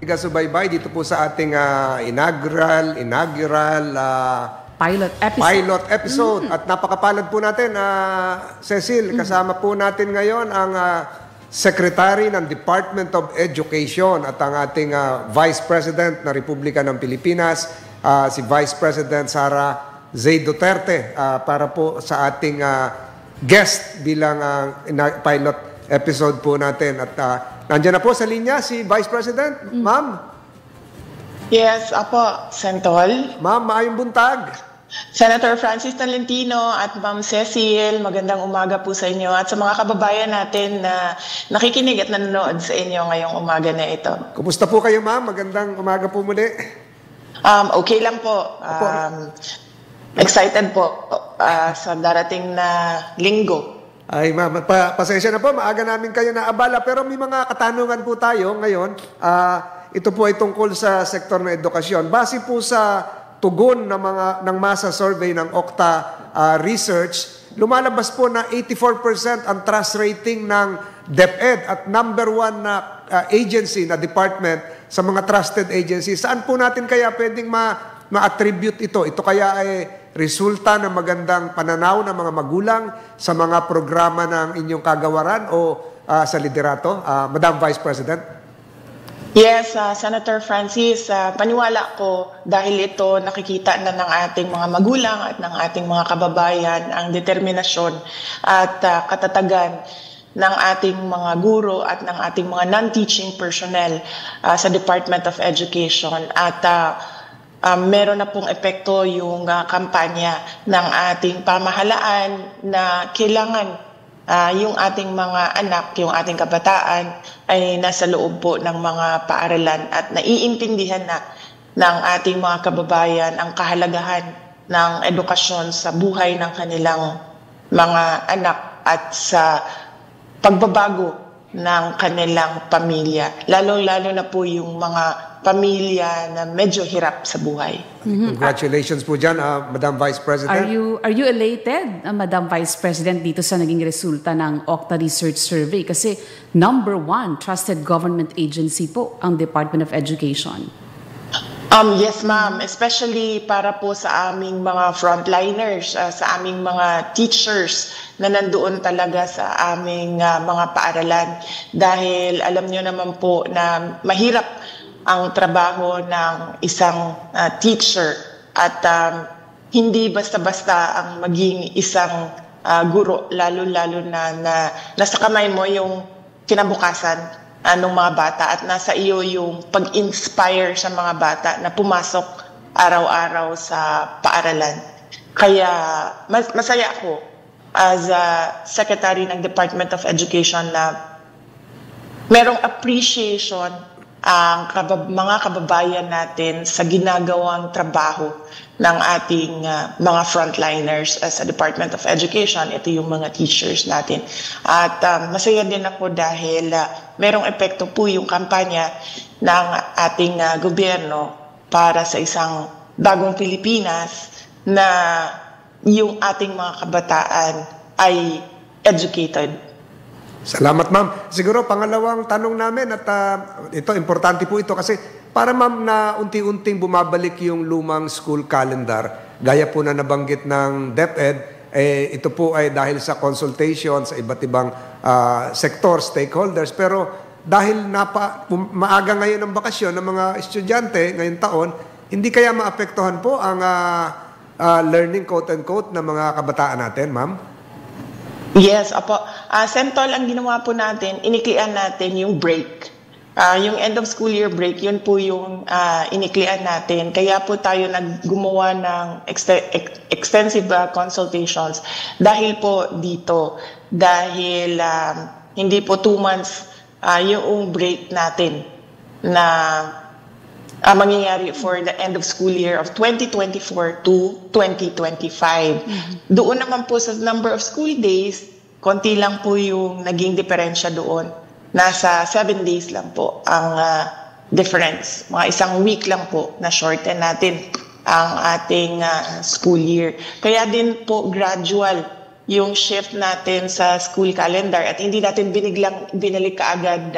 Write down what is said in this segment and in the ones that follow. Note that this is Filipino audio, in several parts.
Gasubaybay dito po sa ating inaugural pilot episode. At napakapalad po natin, Cecil, kasama po natin ngayon ang Secretary ng Department of Education at ang ating Vice President ng Republika ng Pilipinas, si Vice President Sara Zay Duterte, para po sa ating guest bilang pilot episode po natin. At nandiyan na po sa linya si Vice President. Ma'am? Yes, apo, Sentol. Ma'am, maayong buntag. Senator Francis Tolentino at Ma'am Cecil, magandang umaga po sa inyo at sa mga kababayan natin na nakikinig at nanonood sa inyo ngayong umaga na ito. Kumusta po kayo, ma'am? Magandang umaga po muli. Okay lang po. Excited po sa darating na linggo. Ay, ma'am, pasensya na po, maaga namin kayo naabala. Pero may mga katanungan po tayo ngayon. Ito po ay tungkol sa sektor ng edukasyon. Base po sa tugon ng masa survey ng Okta Research, lumalabas po na 84% ang trust rating ng DepEd at number 1 na agency na department sa mga trusted agencies. Saan po natin kaya pwedeng ma-attribute ito? Ito kaya ay resulta ng magandang pananaw ng mga magulang sa mga programa ng inyong kagawaran o sa liderato? Madam Vice President? Yes, Senator Francis, paniwala ko dahil ito nakikita na ng ating mga magulang at ng ating mga kababayan ang determinasyon at katatagan ng ating mga guro at ng ating mga non-teaching personnel sa Department of Education. At meron na pong epekto yung kampanya ng ating pamahalaan na kailangan yung ating mga anak, yung ating kabataan ay nasa loob po ng mga paaralan at naiintindihan na ng ating mga kababayan ang kahalagahan ng edukasyon sa buhay ng kanilang mga anak at sa pagbabago ng kanilang pamilya. Lalong-lalo na po yung mga pamilya na medyo hirap sa buhay. Congratulations po dyan, Madam Vice President. Are you elated, Madam Vice President, dito sa naging resulta ng Okta Research Survey? Kasi number 1 trusted government agency po ang Department of Education. Yes, ma'am. Especially para po sa aming mga frontliners, sa aming mga teachers na nandoon talaga sa aming mga paaralan. Dahil alam nyo naman po na mahirap ang trabaho ng isang teacher at hindi basta-basta ang maging isang guro, lalo-lalo na nasa kamay mo yung kinabukasan ng mga bata at nasa iyo yung pag-inspire sa mga bata na pumasok araw-araw sa paaralan. Kaya masaya ako as a Secretary ng Department of Education na merong appreciation ang mga kababayan natin sa ginagawang trabaho ng ating mga frontliners sa Department of Education. Ito yung mga teachers natin. At masaya din ako dahil merong epekto po yung kampanya ng ating gobyerno para sa isang bagong Pilipinas na yung ating mga kabataan ay educated. Salamat, ma'am. Siguro pangalawang tanong namin at ito, importante po ito kasi para, ma'am, na unti-unting bumabalik yung lumang school calendar, gaya po na nabanggit ng DepEd, ito po ay dahil sa consultation sa iba't ibang sector, stakeholders. Pero dahil maaga ngayon ang bakasyon ng mga estudyante ngayong taon, hindi kaya maapektuhan po ang learning quote-unquote ng mga kabataan natin, ma'am? Yes, apo. Sentol, ang ginawa po natin, iniklian natin yung break. Yung end of school year break, yun po yung iniklian natin. Kaya po tayo naggumawa ng extensive consultations dahil po dito. Dahil hindi po 2 months yung break natin na mangyayari for the end of school year of 2024 to 2025. Doon naman po sa number of school days, konti lang po yung naging diferensya doon. Nasa 7 days lang po ang difference. Mga 1 week lang po na shorten natin ang ating school year. Kaya din po gradual yung shift natin sa school calendar at hindi natin binalik kaagad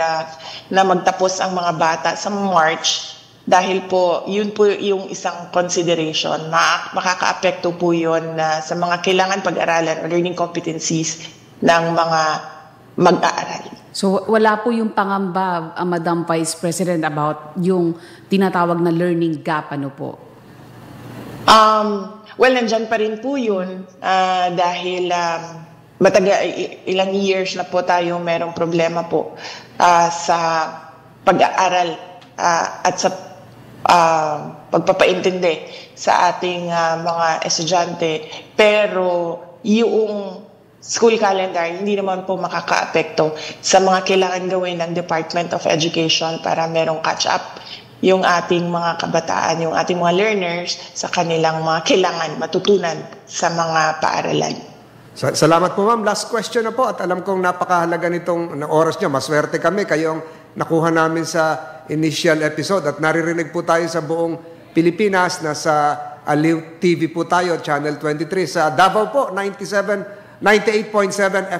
na magtapos ang mga bata sa March dahil po yun po yung isang consideration. Makakaapekto po yun sa mga kailangan pag-aralan o learning competencies ng mga mag-aaral. So wala po yung pangamba, Madam Vice President, about yung tinatawag na learning gap, ano po? Well, nandyan pa rin po yun dahil ilang years na po tayo merong problema po sa pag-aaral at sa pagpapaintindi sa ating mga estudyante. Pero yung school calendar, hindi naman po makakaapekto sa mga kailangan gawin ng Department of Education para merong catch-up yung ating mga kabataan, yung ating mga learners sa kanilang mga kailangan matutunan sa mga paaralan. Salamat po, ma'am. Last question na po at alam kong napakahalaga nitong oras nyo. Maswerte kami kayong nakuha namin sa initial episode at naririnig po tayo sa buong Pilipinas. Nasa Aliw TV po tayo, Channel 23. Sa Davao po, 98.7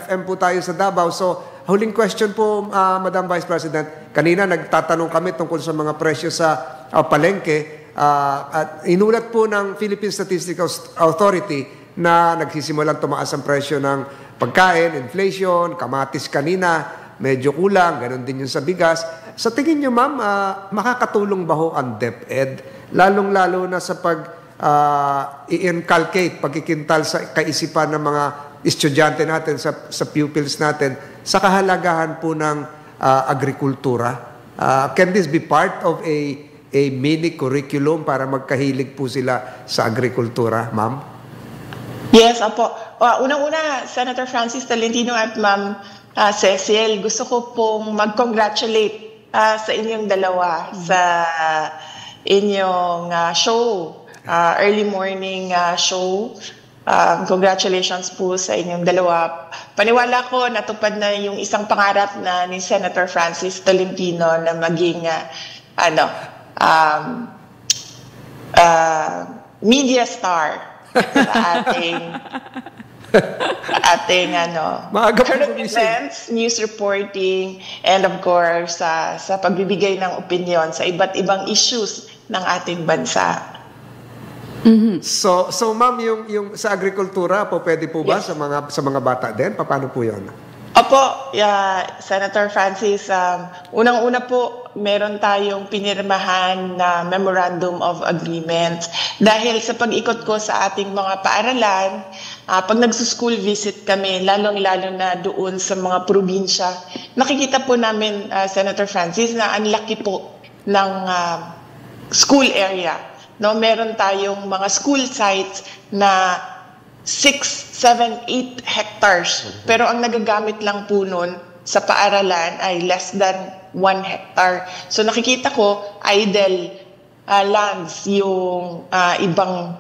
FM po tayo sa Davao. So, huling question po, Madam Vice President. Kanina nagtatanong kami tungkol sa mga presyo sa palengke. At inulat po ng Philippine Statistical Authority na nagsisimulang tumaas ang presyo ng pagkain, inflation, kamatis kanina, medyo kulang, ganun din yung sa bigas. Sa tingin nyo, ma'am, makakatulong ba ho ang DepEd? Lalong-lalo na sa i-inculcate, pagkikintal sa kaisipan ng mga estudyante natin, sa pupils natin, sa kahalagahan po ng agrikultura. Can this be part of a mini curriculum para magkahilig po sila sa agrikultura, ma'am? Yes, apo. Unang-una, Senator Francis Tolentino at Ma'am Cecil, gusto ko pong mag-congratulate sa inyong dalawa sa inyong show, early morning show. Congratulations po sa inyong dalawa. Paniwala ko, natupad na yung isang pangarap na ni Senator Francis Tolentino na maging media star sa ating current events, news reporting, and of course sa pagbibigay ng opinion sa iba't ibang issues ng ating bansa. Mm-hmm. So ma'am, yung sa agrikultura po pwede po ba Yes. sa mga bata din? Paano po 'yon? Opo, Senator Francis, unang-una po, meron tayong pinirmahan na Memorandum of Agreement dahil sa pag-ikot ko sa ating mga paaralan, pag nagsuschool visit kami, lalong-lalo na doon sa mga probinsya, nakikita po namin, Senator Francis, na ang laki po ng school area. No, meron tayong mga school sites na 6, 7, 8 hectares. Pero ang nagagamit lang po nun sa paaralan ay less than 1 hectare. So nakikita ko, idle lands yung ibang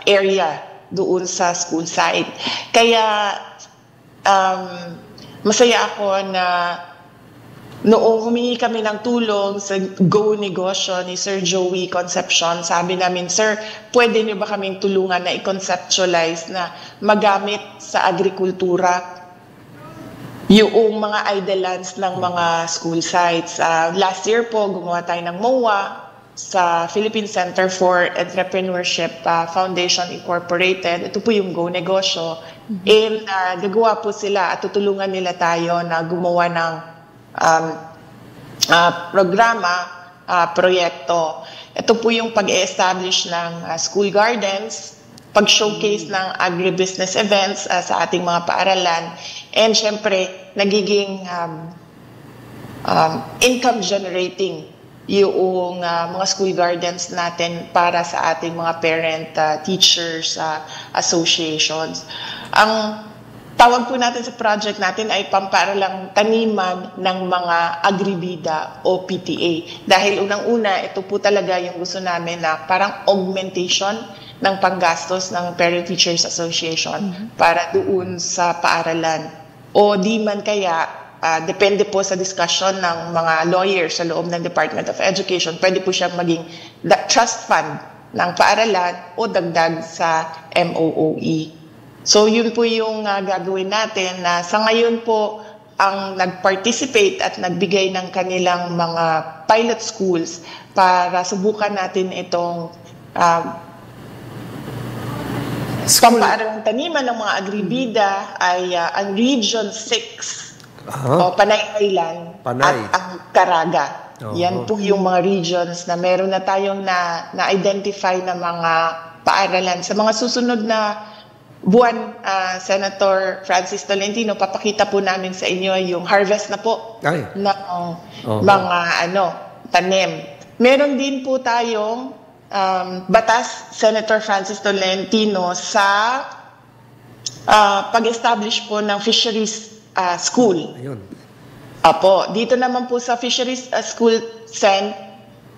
area doon sa school site. Kaya masaya ako na noong humingi kami ng tulong sa Go Negosyo ni Sir Joey Concepcion, sabi namin, Sir, pwede niyo ba kaming tulungan na i-conceptualize na magamit sa agrikultura yung mga idle lands ng mga school sites. Last year po, gumawa tayo ng MOA sa Philippine Center for Entrepreneurship Foundation Incorporated. Ito po yung Go Negosyo. And gagawa po sila at tutulungan nila tayo na gumawa ng programa, proyekto. Ito po yung pag-e-establish ng school gardens, pag-showcase ng agribusiness events sa ating mga paaralan, and syempre, nagiging income generating yung mga school gardens natin para sa ating mga parent, teachers, associations. Ang tawag po natin sa project natin ay pampaaralang taniman ng mga agribida o PTA. Dahil unang-una, ito po talaga yung gusto namin na parang augmentation ng panggastos ng Parent Teachers Association para doon sa paaralan. O di man kaya, depende po sa discussion ng mga lawyers sa loob ng Department of Education, pwede po siya maging trust fund ng paaralan o dagdag sa MOOE. So yun po yung gagawin natin na sa ngayon po ang nag-participate at nagbigay ng kanilang mga pilot schools para subukan natin itong pampaaralang taniman ng mga agribida ay ang Region 6 o Panay Island at ang Caraga. Yan po yung mga regions na meron na tayong na-identify na mga paaralan. Sa mga susunod na buwan, Senator Francis Tolentino, papakita po namin sa inyo yung harvest na po ng mga tanim. Meron din po tayong batas, Senator Francis Tolentino, sa pag-establish po ng fisheries school. Ayun. Apo, dito naman po sa fisheries school, Sen,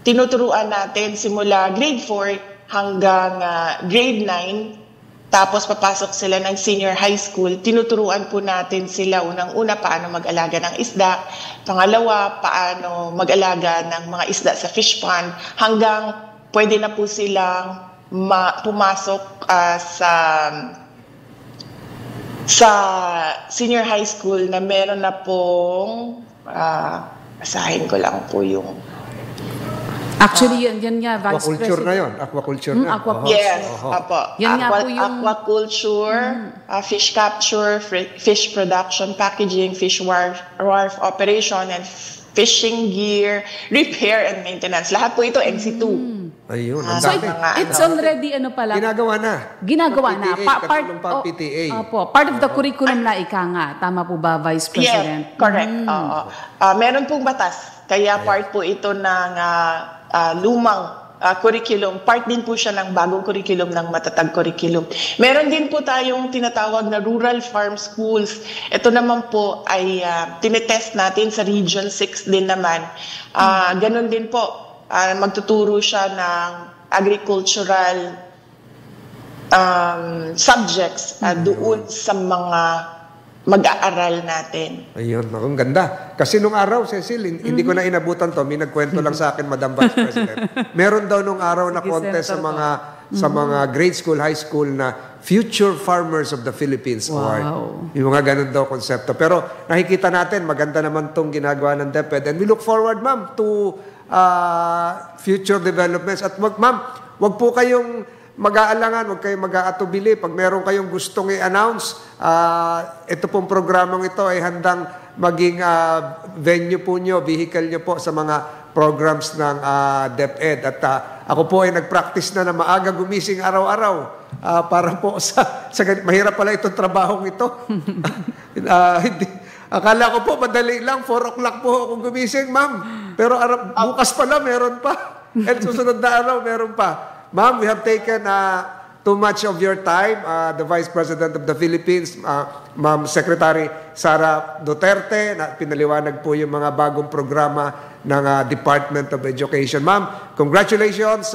tinuturuan natin simula grade 4 hanggang grade 9. Tapos papasok sila ng senior high school, tinuturuan po natin sila unang-una paano mag-alaga ng isda, pangalawa paano mag-alaga ng mga isda sa fish pond, hanggang pwede na po silang pumasok sa senior high school na meron na pong, basahin ko lang po yung Actually, yan nga, Vice Aquaculture President. na yun. Aquaculture na. Aquaculture. Yes, apo. Yan nga po yung aquaculture, fish capture, fish production, packaging, fish wharf operation, and fishing gear, repair and maintenance. Lahat po ito NC2. Ayun, ang So dami. it's already pala. Ginagawa na. Ginagawa na. Katulong pa PTA. Part of the curriculum na ika nga. Tama po ba, Vice President? Yes, correct. Meron pong batas. Kaya part po ito ng lumang curriculum. Part din po siya ng bagong curriculum, ng matatag curriculum. Meron din po tayong tinatawag na rural farm schools. Ito naman po ay tinetest natin sa Region 6 din naman. Ganon din po. Magtuturo siya ng agricultural subjects doon sa mga mag-aaral natin. Ayun, ang ganda. Kasi nung araw, Cecil, hindi ko na inabutan to. May nagkwento lang sa akin, Madam Vice President. Meron daw nung araw na contest sa mga grade school, high school na Future Farmers of the Philippines Award. Yung mga ganun daw konsepto. Pero nakikita natin, maganda naman tong ginagawa ng DepEd. And we look forward, ma'am, to future developments. At ma'am, wag po kayong mag-aalangan, huwag kayong mag-aatubili. Pag meron kayong gustong i-announce, ito pong programang ito ay handang maging venue po nyo, vehicle nyo po sa mga programs ng DepEd. At ako po ay nag-practice na maaga gumising araw-araw para po mahirap pala itong trabahong ito. Akala ko po madali lang, 4 o'clock po akong gumising, ma'am. Pero bukas pala meron pa. At susunod na araw meron pa. Ma'am, we have taken too much of your time. The Vice President of the Philippines, Ma'am Secretary Sara Duterte, na pinaliwanag po yung mga bagong programa ng Department of Education. Ma'am, congratulations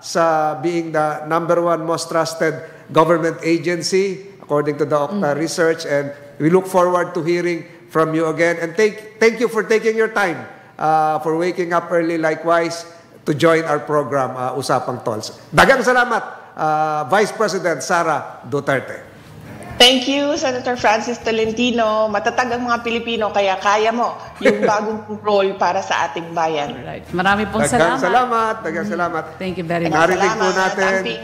sa being the #1 most trusted government agency according to the Okta research, and we look forward to hearing from you again. And thank you for taking your time, for waking up early likewise, to join our program, Usapang Tolls. Dagang salamat, Vice President Sara Duterte. Thank you, Senator Francis Tolentino. Matatag ang mga Pilipino, kaya kaya mo yung bagong role para sa ating bayan. Alright. Marami pong salamat. Dagang salamat. Thank you very much. Narinig po natin. Amping.